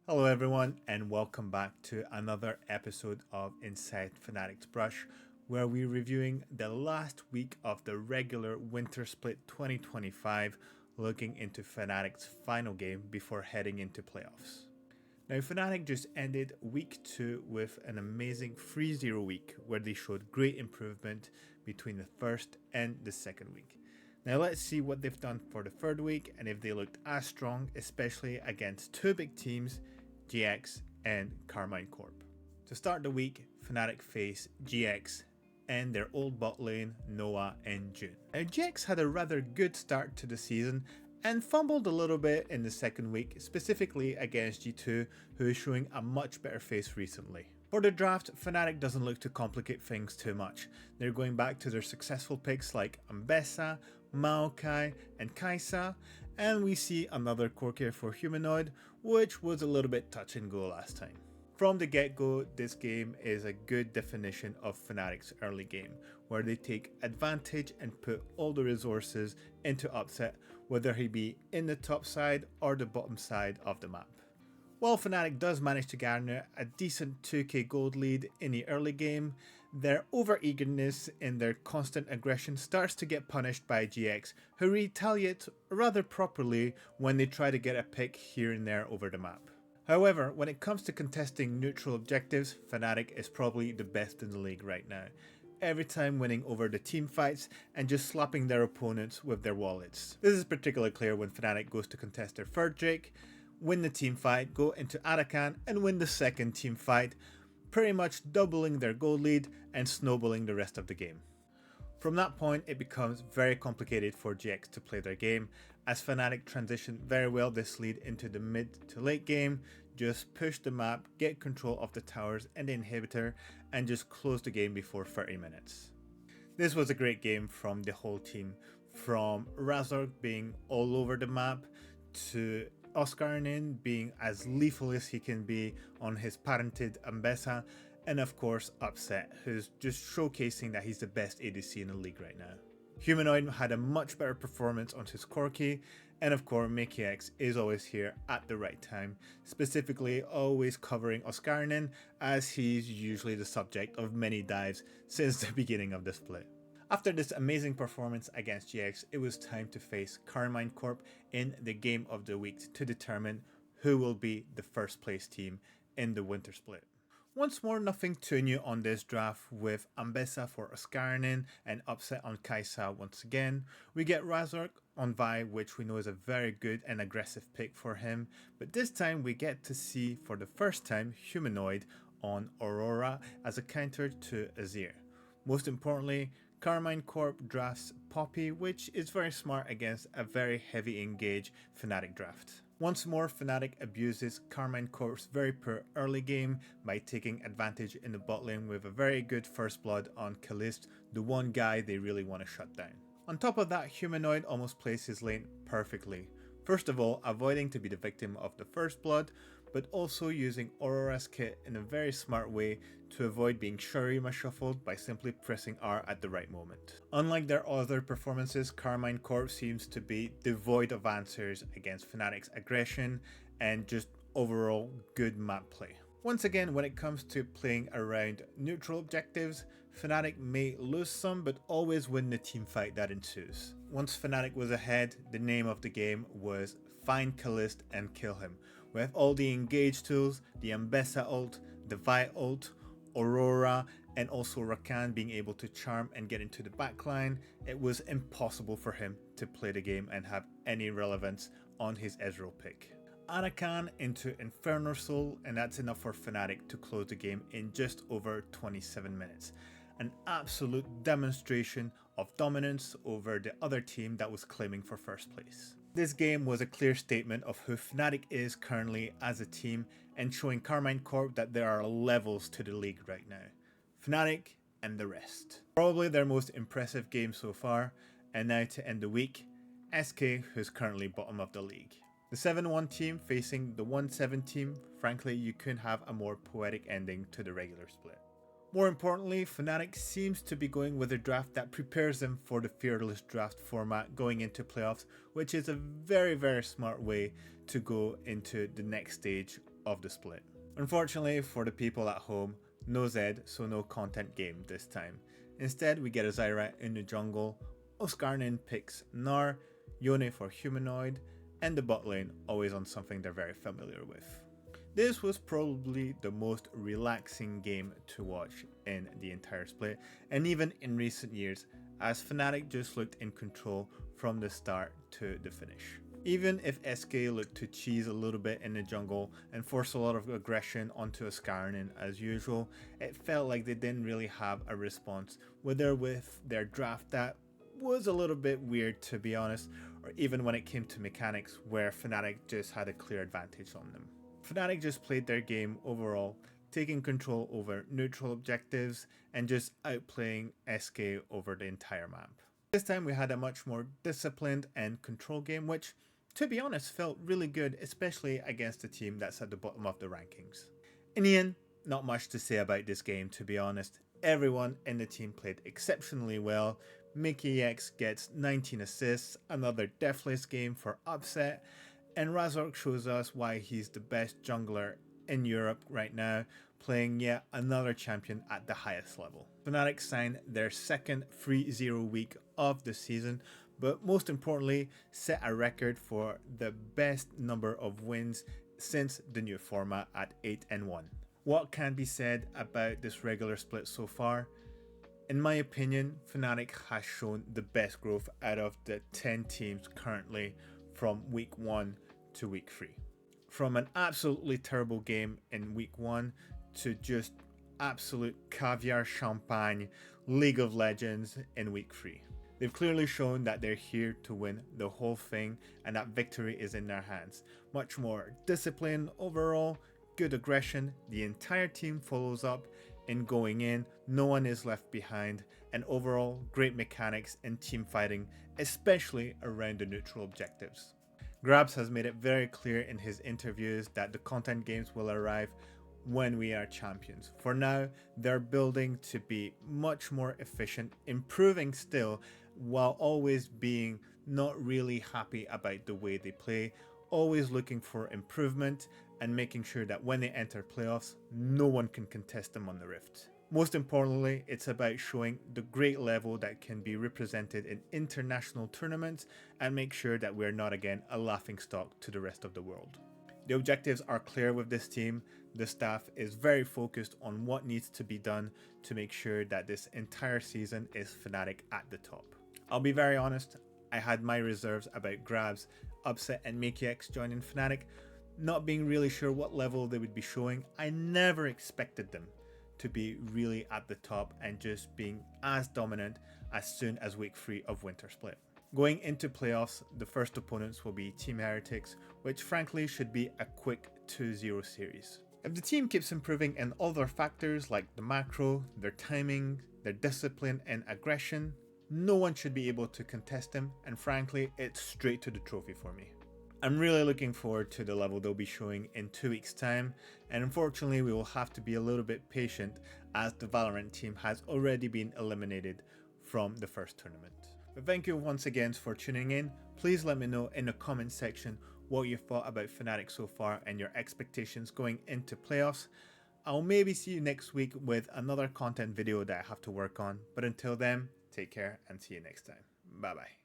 Hello, everyone, and welcome back to another episode of Inside Fnatic's Brush, where we're reviewing the last week of the regular Winter Split 2025, looking into Fnatic's final game before heading into playoffs. Now, Fnatic just ended week 2 with an amazing 3-0 week where they showed great improvement between the first and the second week. Now let's see what they've done for the third week and if they looked as strong, especially against two big teams, GX and Carmine Corp. To start the week, Fnatic faced GX and their old bot lane, Noah and June. Now GX had a rather good start to the season and fumbled a little bit in the second week, specifically against G2, who is showing a much better face recently. For the draft, Fnatic doesn't look to complicate things too much. They're going back to their successful picks like Ambessa, Maokai, and Kaisa, and we see another core care for Humanoid, which was a little bit touch and go last time. From the get-go, this game is a good definition of Fnatic's early game, where they take advantage and put all the resources into Upset, whether he be in the top side or the bottom side of the map. While Fnatic does manage to garner a decent 2k gold lead in the early game, their over-eagerness in their constant aggression starts to get punished by GX, who retaliate rather properly when they try to get a pick here and there over the map. However, when it comes to contesting neutral objectives, Fnatic is probably the best in the league right now, every time winning over the team fights and just slapping their opponents with their wallets. This is particularly clear when Fnatic goes to contest their third Drake, win the team fight, go into Arakan and win the second team fight, pretty much doubling their gold lead and snowballing the rest of the game. From that point, it becomes very complicated for GX to play their game, as Fnatic transition very well this lead into the mid to late game, just push the map, get control of the towers and the inhibitor, and just close the game before 30 minutes. This was a great game from the whole team, from Razork being all over the map, to Oscarinin being as lethal as he can be on his patented Ambessa, and of course Upset, who's just showcasing that he's the best ADC in the league right now. Humanoid had a much better performance on his Corki, and of course Mickey X is always here at the right time, specifically always covering Oscarinin, as he's usually the subject of many dives since the beginning of the split. After this amazing performance against GX, it was time to face Carmine Corp in the game of the week to determine who will be the first place team in the winter split. Once more, nothing too new on this draft, with Ambessa for Oscarinin and Upset on Kaisa once again. We get Razork on Vi, which we know is a very good and aggressive pick for him, but this time we get to see for the first time Humanoid on Aurora as a counter to Azir. Most importantly, Carmine Corp drafts Poppy, which is very smart against a very heavy engage Fnatic draft. Once more, Fnatic abuses Carmine Corp's very poor early game by taking advantage in the bot lane with a very good first blood on Kalist, the one guy they really want to shut down. On top of that, Humanoid almost plays his lane perfectly. First of all, avoiding to be the victim of the first blood, but also using Aurora's kit in a very smart way to avoid being Shurima shuffled by simply pressing R at the right moment. Unlike their other performances, Carmine Corp seems to be devoid of answers against Fnatic's aggression and just overall good map play. Once again, when it comes to playing around neutral objectives, Fnatic may lose some but always win the team fight that ensues. Once Fnatic was ahead, the name of the game was find Kalist and kill him. With all the engage tools, the Ambessa ult, the Vi ult, Aurora, and also Rakan being able to charm and get into the backline, it was impossible for him to play the game and have any relevance on his Ezreal pick. Arakan into Inferno Soul, and that's enough for Fnatic to close the game in just over 27 minutes. An absolute demonstration of dominance over the other team that was claiming for first place. This game was a clear statement of who Fnatic is currently as a team and showing Carmine Corp that there are levels to the league right now. Fnatic and the rest. Probably their most impressive game so far, and now to end the week, SK, who's currently bottom of the league. The 7-1 team facing the 1-7 team, frankly you couldn't have a more poetic ending to the regular split. More importantly, Fnatic seems to be going with a draft that prepares them for the fearless draft format going into playoffs, which is a very smart way to go into the next stage of the split. Unfortunately for the people at home, no Zed, so no content game this time. Instead, we get a Zyra in the jungle, Oscarnin picks Gnar, Yone for humanoid, and the bot lane always on something they're very familiar with. This was probably the most relaxing game to watch in the entire split, and even in recent years, as Fnatic just looked in control from the start to the finish. Even if SK looked to cheese a little bit in the jungle and force a lot of aggression onto Askarinen as usual, it felt like they didn't really have a response, whether with their draft that was a little bit weird to be honest, or even when it came to mechanics where Fnatic just had a clear advantage on them. Fnatic just played their game overall, taking control over neutral objectives and just outplaying SK over the entire map. This time we had a much more disciplined and controlled game, which to be honest felt really good, especially against a team that's at the bottom of the rankings. In the end, not much to say about this game to be honest. Everyone in the team played exceptionally well. Mickey X gets 19 assists, another deathless game for Upset, and Razork shows us why he's the best jungler in Europe right now, playing yet another champion at the highest level. Fnatic signed their second 3-0 week of the season, but most importantly set a record for the best number of wins since the new format at 8-1. What can be said about this regular split so far? In my opinion, Fnatic has shown the best growth out of the 10 teams currently from week 1 to week 3. From an absolutely terrible game in week 1 to just absolute caviar champagne League of Legends in week 3. They've clearly shown that they're here to win the whole thing and that victory is in their hands. Much more discipline overall, good aggression, the entire team follows up in going in, no one is left behind, and overall great mechanics and team fighting, especially around the neutral objectives. Grabs has made it very clear in his interviews that the content games will arrive when we are champions. For now, they're building to be much more efficient, improving still, while always being not really happy about the way they play, always looking for improvement and making sure that when they enter playoffs, no one can contest them on the Rift. Most importantly, it's about showing the great level that can be represented in international tournaments and make sure that we're not again a laughingstock to the rest of the world. The objectives are clear with this team. The staff is very focused on what needs to be done to make sure that this entire season is Fnatic at the top. I'll be very honest, I had my reserves about Grabs, Upset and MakeX joining Fnatic, not being really sure what level they would be showing. I never expected them to be really at the top and just being as dominant as soon as week 3 of Winter Split. Going into playoffs, the first opponents will be Team Heretics, which frankly should be a quick 2-0 series. If the team keeps improving in all their factors like the macro, their timing, their discipline and aggression, no one should be able to contest them, and frankly, it's straight to the trophy for me. I'm really looking forward to the level they'll be showing in 2 weeks time, and unfortunately we will have to be a little bit patient as the Valorant team has already been eliminated from the first tournament. But thank you once again for tuning in. Please let me know in the comment section what you thought about Fnatic so far and your expectations going into playoffs. I'll maybe see you next week with another content video that I have to work on, but until then, take care and see you next time. Bye bye.